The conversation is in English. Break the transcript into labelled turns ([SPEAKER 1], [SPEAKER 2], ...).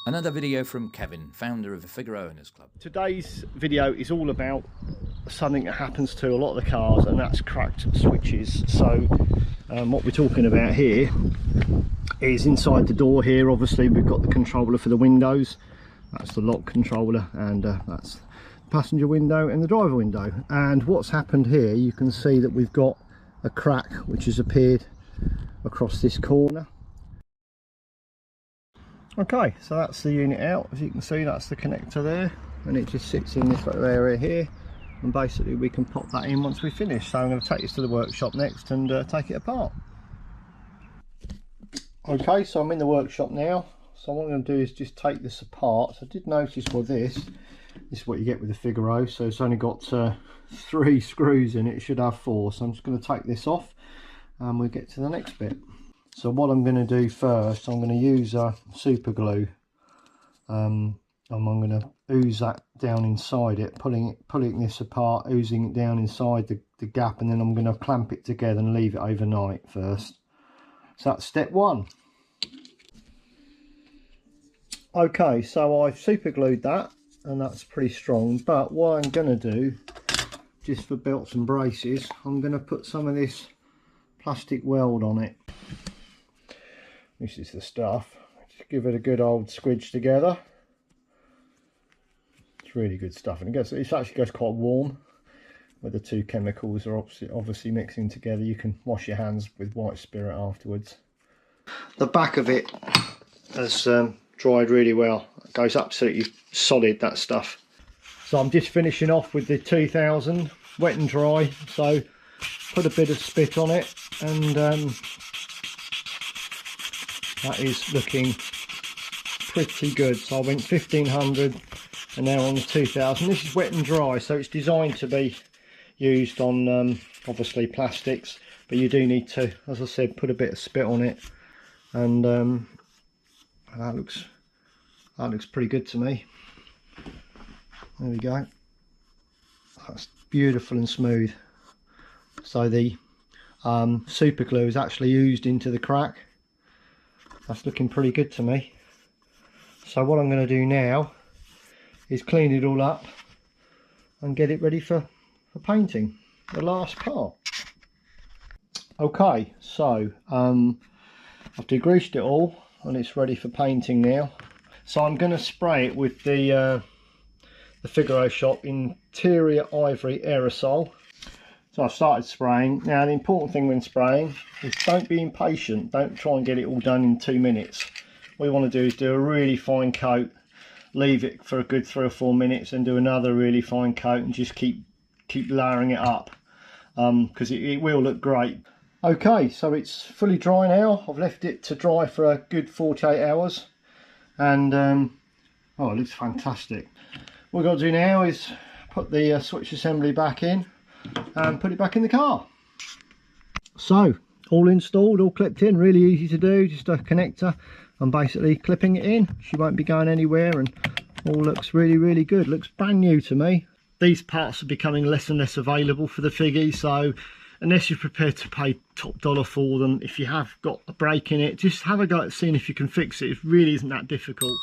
[SPEAKER 1] Another video from Kevin, founder of the Figaro Owners Club.
[SPEAKER 2] Today's video is all about something that happens to a lot of the cars, and that's cracked switches. So what we're talking about here is inside the door here. Obviously we've got the controller for the windows, that's the lock controller, and that's the passenger window and the driver window. And what's happened here, you can see that we've got a crack which has appeared across this corner. Okay, so that's the unit out. As you can see, that's the connector there, and it just sits in this little area here, and basically we can pop that in once we finish. So I'm going to take this to the workshop next and take it apart. Okay, so I'm in the workshop now. So what I'm going to do is just take this apart. So I did notice, well, this is what you get with the Figaro. So it's only got 3 screws in it. It should have 4. So I'm just going to take this off and we'll get to the next bit. So what I'm going to do first, I'm going to use super glue, and I'm going to ooze that down inside it, pulling this apart, oozing it down inside the gap, and then I'm going to clamp it together and leave it overnight first. So that's step 1. Okay, so I've super glued that, and that's pretty strong, but what I'm going to do, just for belts and braces, I'm going to put some of this plastic weld on it. This is the stuff. Just give it a good old squidge together. It's really good stuff, and it actually goes quite warm. Where the 2 chemicals are obviously mixing together, you can wash your hands with white spirit afterwards. The back of it has dried really well. It goes absolutely solid, that stuff. So I'm just finishing off with the 2000 wet and dry. So put a bit of spit on it, and that is looking pretty good. So I went 1500 and now on the 2000. This is wet and dry, so it's designed to be used on obviously plastics, but you do need to, as I said, put a bit of spit on it, and that looks pretty good to me. There we go. That's beautiful and smooth. So the super glue is actually oozed into the crack. That's looking pretty good to me. So what I'm going to do now is clean it all up and get it ready for painting, the last part. Okay, so I've degreased it all and it's ready for painting now. So I'm going to spray it with the Figaro Shop Interior Ivory aerosol. So I've started spraying. Now the important thing when spraying is don't be impatient. Don't try and get it all done in 2 minutes. What you want to do is do a really fine coat, leave it for a good 3 or 4 minutes, and do another really fine coat, and just keep layering it up, because it will look great. Okay, so it's fully dry now. I've left it to dry for a good 48 hours, and oh, it looks fantastic. What we've got to do now is put the switch assembly back in and put it back in the car. So all installed, all clipped in, really easy to do. Just a connector and basically clipping it in. She won't be going anywhere, and all looks really good. Looks brand new to me. These parts are becoming less and less available for the Figgy, so unless you're prepared to pay top dollar for them, if you have got a break in it, just have a go at seeing if you can fix it. It really isn't that difficult.